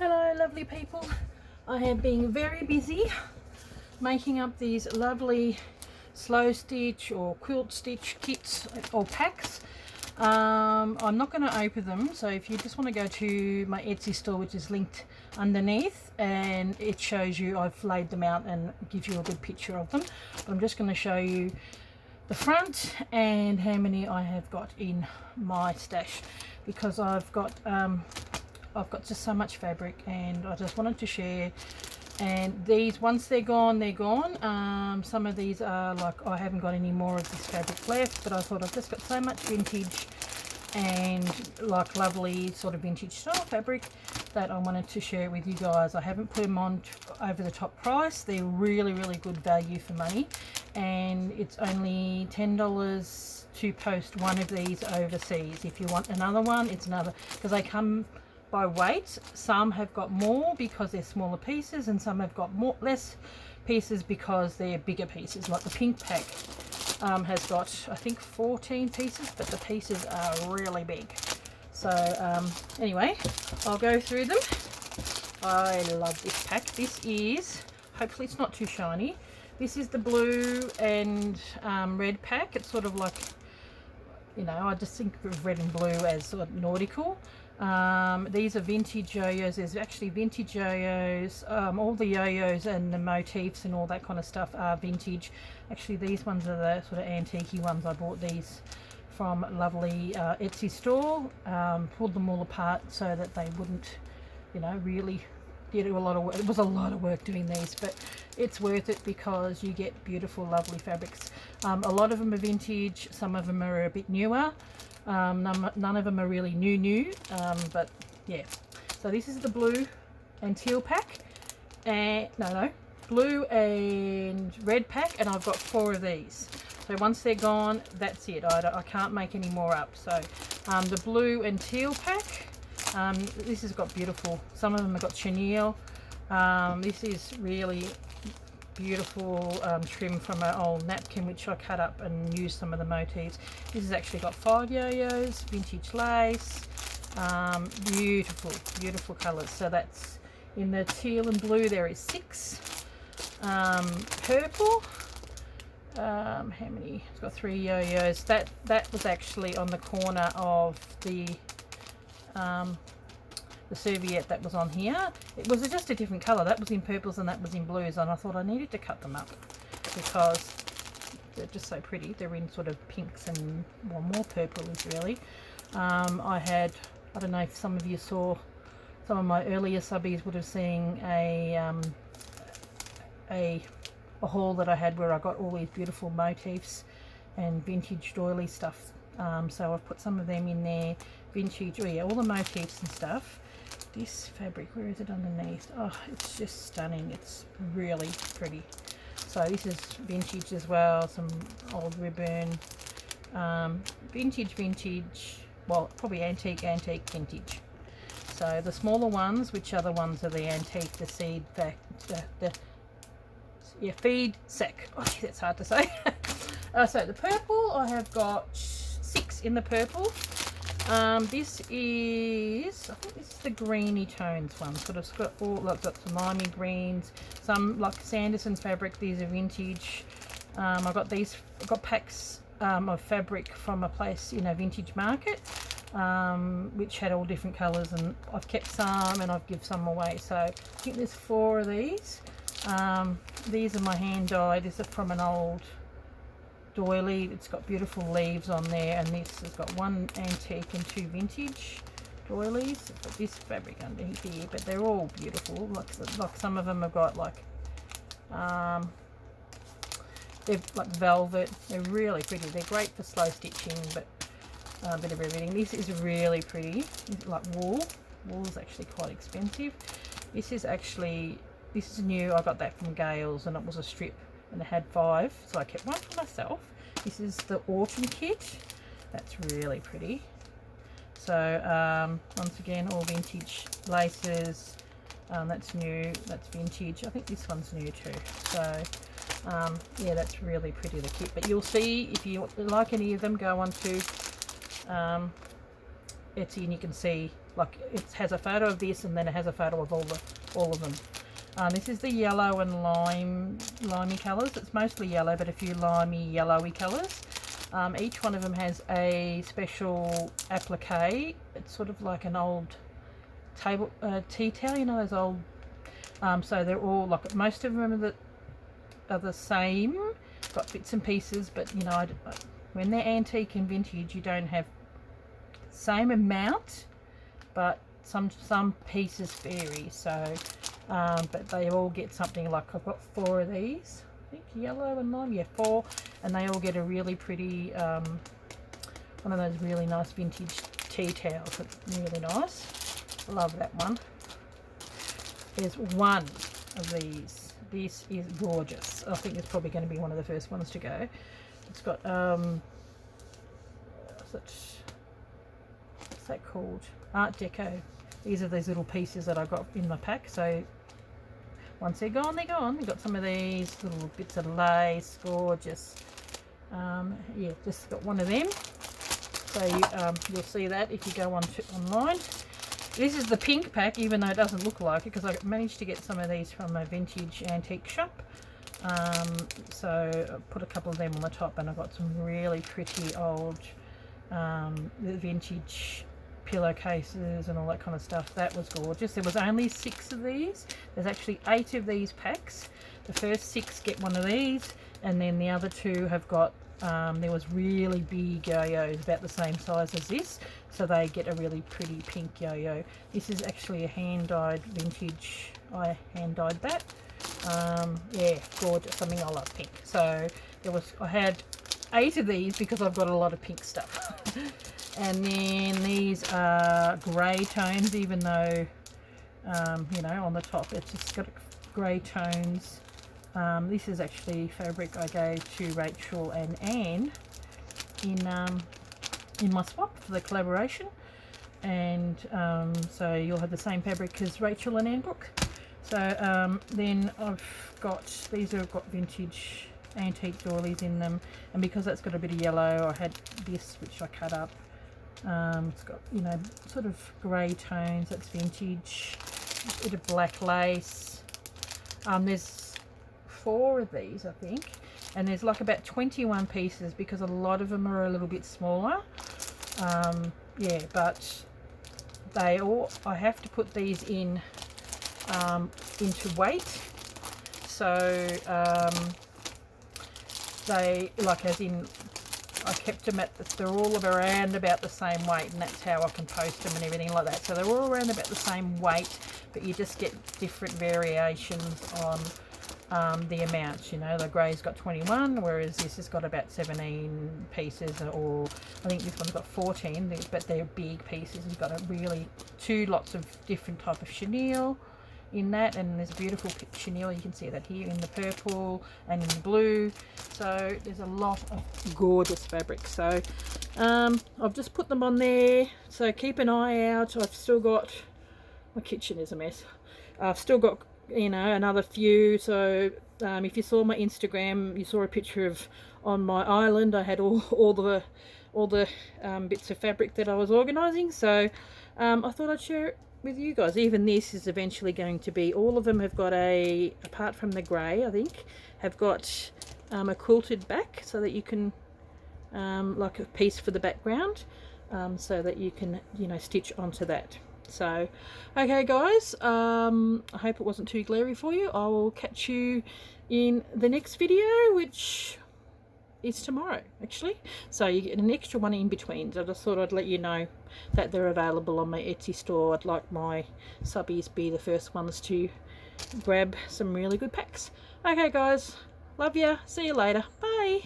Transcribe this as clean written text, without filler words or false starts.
Hello lovely people, I have been very busy making up these lovely slow stitch or quilt stitch kits or packs. I'm not going to open them, so if you just want to go to my Etsy store, which is linked underneath, and it shows you I've laid them out and gives you a good picture of them. But I'm just going to show you the front and how many I have got in my stash, because I've got just so much fabric and I just wanted to share. And these, once they're gone, they're gone. Some of these are like, I haven't got any more of this fabric left, but I thought I've just got so much vintage and like lovely sort of vintage style fabric that I wanted to share it with you guys. I haven't put them on over the top price. They're really good value for money, and it's only $10 to post one of these overseas. If you want another one, it's another, because they come by weight. Some have got more because they're smaller pieces, and some have got less pieces because they're bigger pieces. Like the pink pack has got, I think, 14 pieces, but the pieces are really big. So anyway, I'll go through them. I love this pack. This is, hopefully it's not too shiny, this is the blue and red pack. It's sort of like, you know, I just think of red and blue as sort of nautical. These are vintage Yoyos. There's actually vintage Yoyos. All the Yoyos and the motifs and all that kind of stuff are vintage. Actually, these ones are the sort of antique ones. I bought these from lovely Etsy store. Pulled them all apart so that they wouldn't, you know, really do a lot of work. It was a lot of work doing these, but it's worth it because you get beautiful, lovely fabrics. A lot of them are vintage. Some of them are a bit newer. None of them are really new, but yeah. So this is the blue and teal pack, and blue and red pack, and I've got 4 of these. So once they're gone, that's it. I can't make any more up. So the blue and teal pack, this has got beautiful, some of them have got chenille. This is really beautiful trim from an old napkin which I cut up and used some of the motifs. This has actually got 5 Yoyos, vintage lace, beautiful colours. So that's in the teal and blue. There is 6. Purple, how many? It's got 3 Yoyos. That was actually on the corner of the serviette that was on here. It was just a different colour. That was in purples and that was in blues, and I thought I needed to cut them up because they're just so pretty. They're in sort of pinks and, well, more purplish really. I don't know if some of you saw, some of my earlier subbies would have seen a haul that I had where I got all these beautiful motifs and vintage doily stuff. So I've put some of them in there. Vintage, oh yeah, all the motifs and stuff. This fabric, where is it underneath? Oh, it's just stunning. It's really pretty. So this is vintage as well, some old ribbon, vintage, well, probably antique vintage. So the smaller ones, which other ones are the antique, the seed back, feed sack. Oh, that's hard to say. So the purple, I have got 6 in the purple. This is, I think this is the greeny tones one. Sort of got all, like, got some limey greens, some like Sanderson's fabric. These are vintage. I got these. I got packs of fabric from a place in a vintage market, which had all different colours, and I've kept some and I've given some away. So I think there's 4 of these. These are my hand dyed. These are from an old doily. It's got beautiful leaves on there, and this has got 1 antique and 2 vintage doilies. It's got this fabric under here, but they're all beautiful. Like some of them have got like they're like velvet. They're really pretty. They're great for slow stitching, but a bit of everything. This is really pretty. It's like wool. Wool is actually quite expensive. This is new. I got that from Gales, and it was a strip, and it had 5, so I kept one for myself. This is the autumn kit. That's really pretty. So once again, all vintage laces. That's new, that's vintage. I think this one's new too. So yeah, that's really pretty, the kit. But you'll see, if you like any of them, go on to Etsy and you can see like it has a photo of this and then it has a photo of all of them. This is the yellow and limey colours. It's mostly yellow, but a few limey yellowy colours. Each one of them has a special applique. It's sort of like an old table tea towel, you know, those old. So they're all like, most of them are the same. Got bits and pieces, but you know, when they're antique and vintage, you don't have same amount, but some pieces vary. So but they all get something. Like I've got 4 of these, I think, yellow and lime, yeah, 4, and they all get a really pretty one of those really nice vintage tea towels. It's really nice. I love that one. There's one of these. This is gorgeous. I think it's probably going to be one of the first ones to go. It's got what's that called? Art Deco. These are these little pieces that I got in my pack. So once they're gone, they're gone. We've got some of these little bits of lace, gorgeous. Yeah, just got one of them. So you'll see that if you go online. This is the pink pack, even though it doesn't look like it, because I managed to get some of these from a vintage antique shop. So I put a couple of them on the top, and I got some really pretty old vintage pillowcases and all that kind of stuff. That was gorgeous. There was only 6 of these. There's actually 8 of these packs. The first 6 get one of these, and then the other 2 have got there was really big yo-yos about the same size as this, so they get a really pretty pink yo-yo. This is actually a hand-dyed vintage. I hand-dyed that. Yeah, gorgeous. I mean, I love pink. So I had 8 of these because I've got a lot of pink stuff. And then these are grey tones, even though you know, on the top it's just got grey tones. This is actually fabric I gave to Rachel and Anne in my swap for the collaboration, and so you'll have the same fabric as Rachel and Anne book. So then I've got, these have got vintage antique doilies in them, and because that's got a bit of yellow, I had this which I cut up. It's got, you know, sort of grey tones, that's vintage, a bit of black lace. There's 4 of these, I think, and there's like about 21 pieces because a lot of them are a little bit smaller. Yeah, but they all, I have to put these in into weight, so they, like, as in, I kept them at, they're all around about the same weight, and that's how I can post them and everything like that. So they're all around about the same weight, but you just get different variations on the amounts. You know, the grey's got 21, whereas this has got about 17 pieces, or I think this one's got 14, but they're big pieces. You've got a really 2 lots of different type of chenille in that, and there's a beautiful chenille, you can see that here, in the purple and in the blue. So there's a lot of gorgeous fabric. So I've just put them on there, so keep an eye out. I've still got, my kitchen is a mess. I've still got, you know, another few. So if you saw my Instagram, you saw a picture of, on my island I had all the bits of fabric that I was organizing. So I thought I'd share it with you guys. Even this is eventually going to be, all of them have got a, apart from the grey, I think, have got a quilted back, so that you can like a piece for the background, so that you can, you know, stitch onto that. So okay guys, I hope it wasn't too glary for you. I will catch you in the next video, which is tomorrow actually, so you get an extra one in between. So I just thought I'd let you know that they're available on my Etsy store. I'd like my subbies be the first ones to grab some really good packs. Okay guys, love ya, see you later, bye.